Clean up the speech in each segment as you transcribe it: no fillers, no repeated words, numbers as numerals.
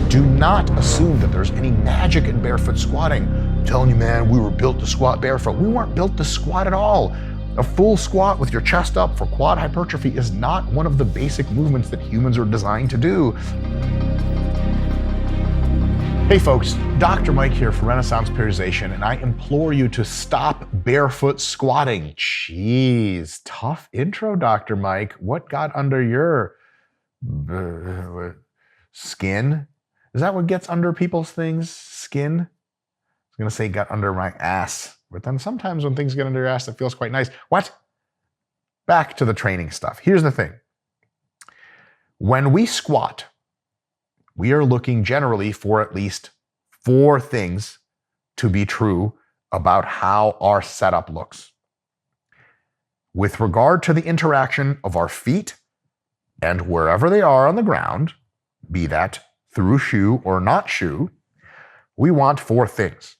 Do not assume that there's any magic in barefoot squatting. I'm telling you, man, we were built to squat barefoot. We weren't built to squat at all. A full squat with your chest up for quad hypertrophy is not one of the basic movements that humans are designed to do. Hey folks, Dr. Mike here for Renaissance Periodization, and I implore you to stop barefoot squatting. Jeez, tough intro, Dr. Mike. What got under your skin? Is that what gets under people's things? Skin? I was gonna say got under my ass, but then sometimes when things get under your ass, it feels quite nice. What? Back to the training stuff. Here's the thing. When we squat, we are looking generally for at least 4 things to be true about how our setup looks. With regard to the interaction of our feet and wherever they are on the ground, be that through shoe or not shoe, we want 4 things.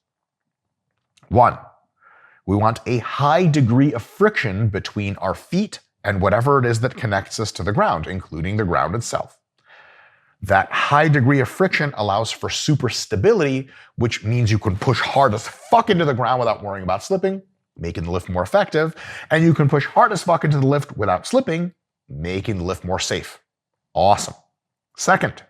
1, we want a high degree of friction between our feet and whatever it is that connects us to the ground, including the ground itself. That high degree of friction allows for super stability, which means you can push hard as fuck into the ground without worrying about slipping, making the lift more effective, and you can push hard as fuck into the lift without slipping, making the lift more safe. Awesome. Second,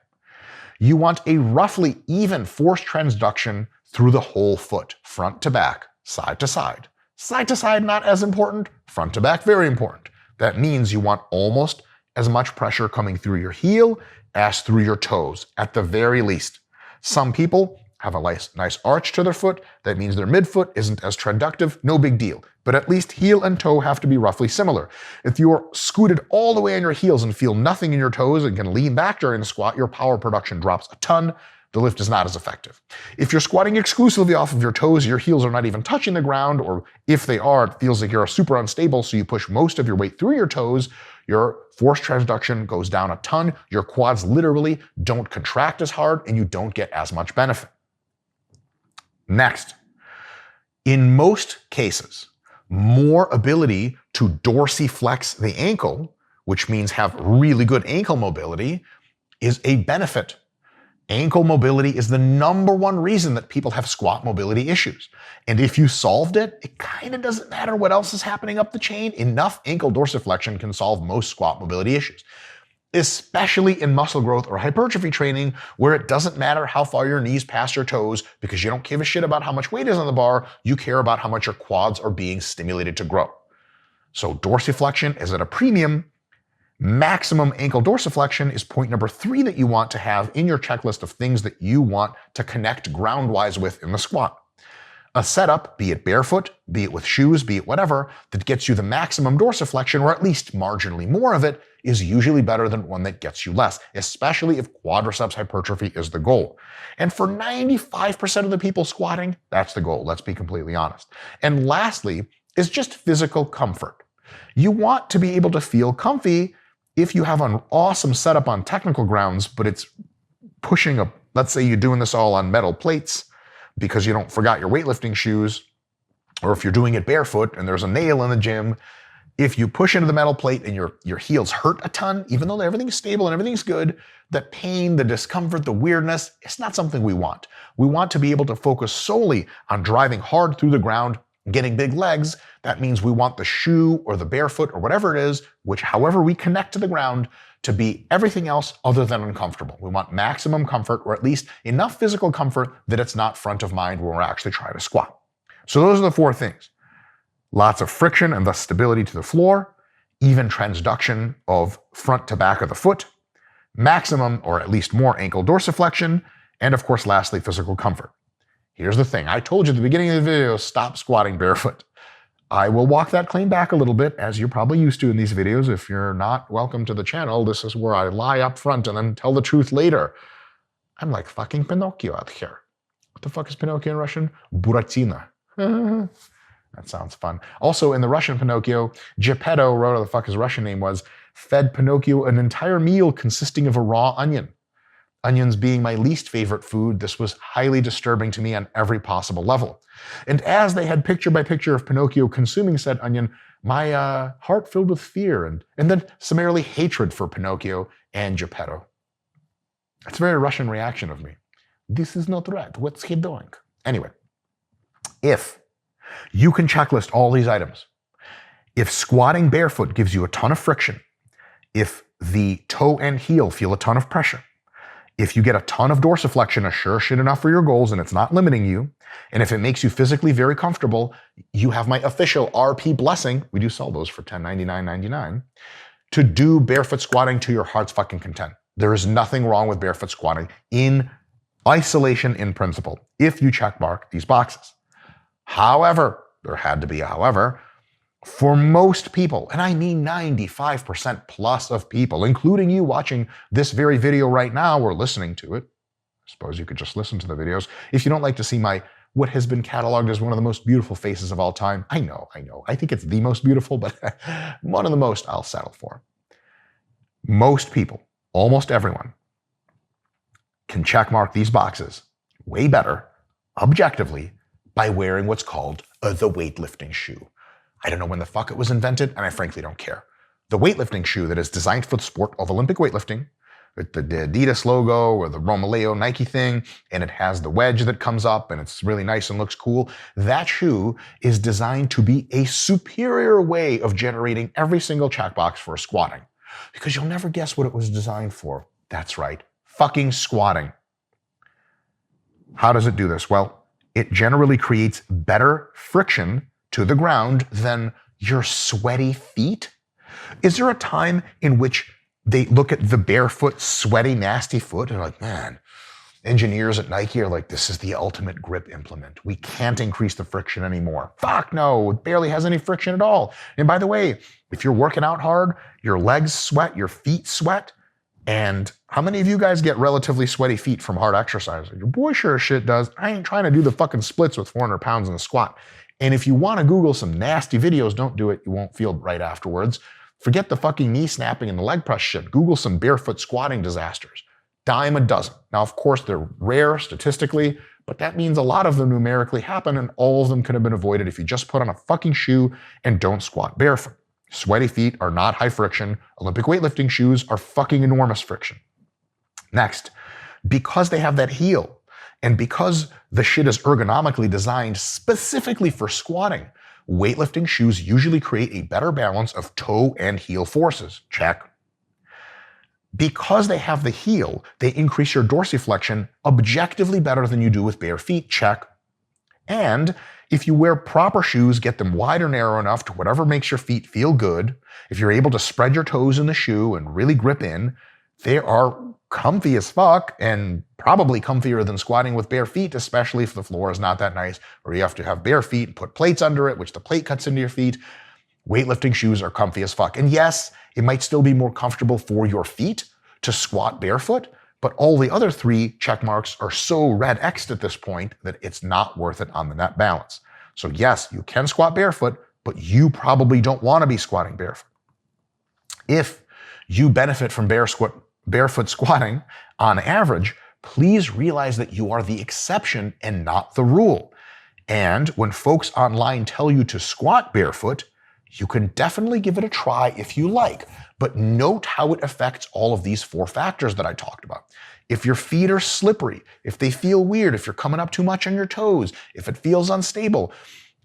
you want a roughly even force transduction through the whole foot, front to back, side to side. Side to side, not as important. Front to back, very important. That means you want almost as much pressure coming through your heel as through your toes, at the very least. Some people have a nice arch to their foot. That means their midfoot isn't as transductive, no big deal. But at least heel and toe have to be roughly similar. If you're scooted all the way on your heels and feel nothing in your toes and can lean back during the squat, your power production drops a ton. The lift is not as effective. If you're squatting exclusively off of your toes, your heels are not even touching the ground, or if they are, it feels like you're super unstable, so you push most of your weight through your toes, your force transduction goes down a ton, your quads literally don't contract as hard, and you don't get as much benefit. Next, in most cases, more ability to dorsiflex the ankle, which means have really good ankle mobility, is a benefit. Ankle mobility is the #1 reason that people have squat mobility issues. And if you solved it, it kind of doesn't matter what else is happening up the chain. Enough ankle dorsiflexion can solve most squat mobility issues, especially in muscle growth or hypertrophy training, where it doesn't matter how far your knees pass your toes because you don't give a shit about how much weight is on the bar. You care about how much your quads are being stimulated to grow. So dorsiflexion is at a premium. Maximum ankle dorsiflexion is point number 3 that you want to have in your checklist of things that you want to connect ground-wise with in the squat. A setup, be it barefoot, be it with shoes, be it whatever, that gets you the maximum dorsiflexion, or at least marginally more of it, is usually better than one that gets you less, especially if quadriceps hypertrophy is the goal. And for 95% of the people squatting, that's the goal, let's be completely honest. And lastly, is just physical comfort. You want to be able to feel comfy if you have an awesome setup on technical grounds, but it's pushing let's say you're doing this all on metal plates because you don't forgot your weightlifting shoes, or if you're doing it barefoot and there's a nail in the gym, if you push into the metal plate and your heels hurt a ton, even though everything's stable and everything's good, the pain, the discomfort, the weirdness, it's not something we want. We want to be able to focus solely on driving hard through the ground, getting big legs. That means we want the shoe or the barefoot or whatever it is, which however we connect to the ground, to be everything else other than uncomfortable. We want maximum comfort, or at least enough physical comfort that it's not front of mind when we're actually trying to squat. So those are the 4 things. Lots of friction and thus stability to the floor, even transduction of front to back of the foot, maximum or at least more ankle dorsiflexion, and of course lastly, physical comfort. Here's the thing. I told you at the beginning of the video, stop squatting barefoot. I will walk that claim back a little bit, as you're probably used to in these videos. If you're not welcome to the channel, this is where I lie up front and then tell the truth later. I'm like fucking Pinocchio out here. What the fuck is Pinocchio in Russian? Buratina. That sounds fun. Also, in the Russian Pinocchio, Geppetto, whatever the fuck his Russian name was, fed Pinocchio an entire meal consisting of a raw onion. Onions being my least favorite food, this was highly disturbing to me on every possible level. And as they had picture by picture of Pinocchio consuming said onion, my heart filled with fear and then summarily hatred for Pinocchio and Geppetto. It's a very Russian reaction of me. This is not right. What's he doing? Anyway, if you can checklist all these items, if squatting barefoot gives you a ton of friction, if the toe and heel feel a ton of pressure, if you get a ton of dorsiflexion, a sure shit enough for your goals and it's not limiting you, and if it makes you physically very comfortable, you have my official RP blessing, we do sell those for $1099.99, to do barefoot squatting to your heart's fucking content. There is nothing wrong with barefoot squatting in isolation in principle, if you check mark these boxes. However, there had to be a however, for most people, and I mean 95% plus of people, including you watching this very video right now or listening to it, I suppose you could just listen to the videos. If you don't like to see my, what has been cataloged as one of the most beautiful faces of all time, I know. I think it's the most beautiful, but one of the most I'll settle for. Most people, almost everyone, can check mark these boxes way better, objectively, by wearing what's called the weightlifting shoe. I don't know when the fuck it was invented, and I frankly don't care. The weightlifting shoe that is designed for the sport of Olympic weightlifting, with the Adidas logo or the Romaleo Nike thing, and it has the wedge that comes up, and it's really nice and looks cool. That shoe is designed to be a superior way of generating every single checkbox for squatting. Because you'll never guess what it was designed for. That's right, fucking squatting. How does it do this? Well, it generally creates better friction to the ground than your sweaty feet? Is there a time in which they look at the barefoot, sweaty, nasty foot and are like, man, engineers at Nike are like, this is the ultimate grip implement. We can't increase the friction anymore. Fuck no, it barely has any friction at all. And by the way, if you're working out hard, your legs sweat, your feet sweat. And how many of you guys get relatively sweaty feet from hard exercise? Your boy sure as shit does. I ain't trying to do the fucking splits with 400 pounds in the squat. And if you want to Google some nasty videos, don't do it. You won't feel right afterwards. Forget the fucking knee snapping and the leg press shit. Google some barefoot squatting disasters. Dime a dozen. Now, of course, they're rare statistically, but that means a lot of them numerically happen, and all of them could have been avoided if you just put on a fucking shoe and don't squat barefoot. Sweaty feet are not high friction. Olympic weightlifting shoes are fucking enormous friction. Next, because they have that heel, and because the shit is ergonomically designed specifically for squatting, weightlifting shoes usually create a better balance of toe and heel forces. Check. Because they have the heel, they increase your dorsiflexion objectively better than you do with bare feet. Check. And if you wear proper shoes, get them wide or narrow enough to whatever makes your feet feel good, if you're able to spread your toes in the shoe and really grip in, they are comfy as fuck and probably comfier than squatting with bare feet, especially if the floor is not that nice, or you have to have bare feet and put plates under it, which the plate cuts into your feet. Weightlifting shoes are comfy as fuck. And yes, it might still be more comfortable for your feet to squat barefoot, but all the other three check marks are so red X'd at this point that it's not worth it on the net balance. So yes, you can squat barefoot, but you probably don't want to be squatting barefoot. If you benefit from barefoot squatting on average, please realize that you are the exception and not the rule. And when folks online tell you to squat barefoot, you can definitely give it a try if you like, but note how it affects all of these four factors that I talked about. If your feet are slippery, if they feel weird, if you're coming up too much on your toes, if it feels unstable,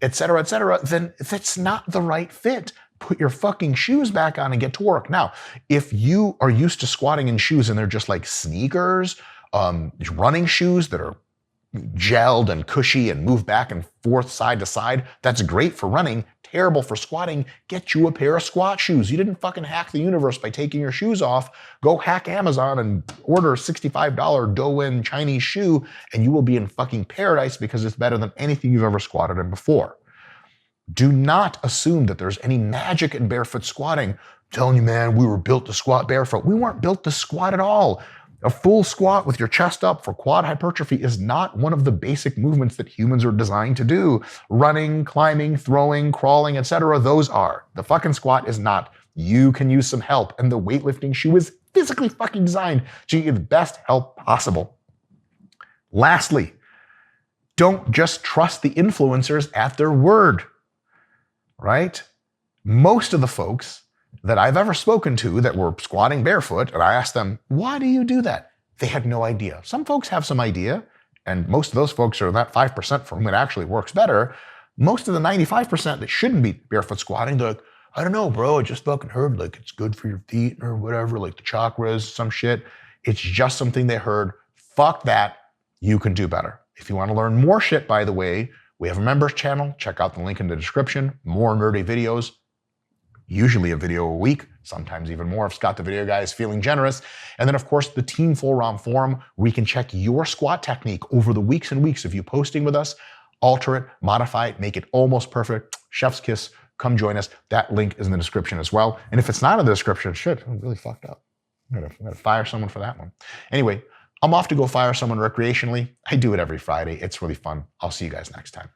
etc., then that's not the right fit. Put your fucking shoes back on and get to work. Now, if you are used to squatting in shoes and they're just like sneakers, running shoes that are gelled and cushy and move back and forth side to side, that's great for running, terrible for squatting. Get you a pair of squat shoes. You didn't fucking hack the universe by taking your shoes off. Go hack Amazon and order a $65 Douyin Chinese shoe and you will be in fucking paradise because it's better than anything you've ever squatted in before. Do not assume that there's any magic in barefoot squatting. I'm telling you, man, we were built to squat barefoot. We weren't built to squat at all. A full squat with your chest up for quad hypertrophy is not one of the basic movements that humans are designed to do. Running, climbing, throwing, crawling, etc. Those are. The fucking squat is not. You can use some help, and the weightlifting shoe is physically fucking designed to give you the best help possible. Lastly, don't just trust the influencers at their word, right? Most of the folks that I've ever spoken to that were squatting barefoot, and I asked them, why do you do that? They had no idea. Some folks have some idea, and most of those folks are that 5% for whom it actually works better. Most of the 95% that shouldn't be barefoot squatting, they're like, I don't know, bro, I just fucking heard like it's good for your feet or whatever, like the chakras, some shit. It's just something they heard. Fuck that. You can do better. If you want to learn more shit, by the way, we have a members channel. Check out the link in the description. More nerdy videos. Usually a video a week, sometimes even more if Scott the Video Guy is feeling generous. And then, of course, the Team Full ROM forum, where you can check your squat technique over the weeks and weeks of you posting with us, alter it, modify it, make it almost perfect. Chef's kiss, come join us. That link is in the description as well. And if it's not in the description, shit, I'm really fucked up. I'm gonna fire someone for that one. Anyway, I'm off to go fire someone recreationally. I do it every Friday. It's really fun. I'll see you guys next time.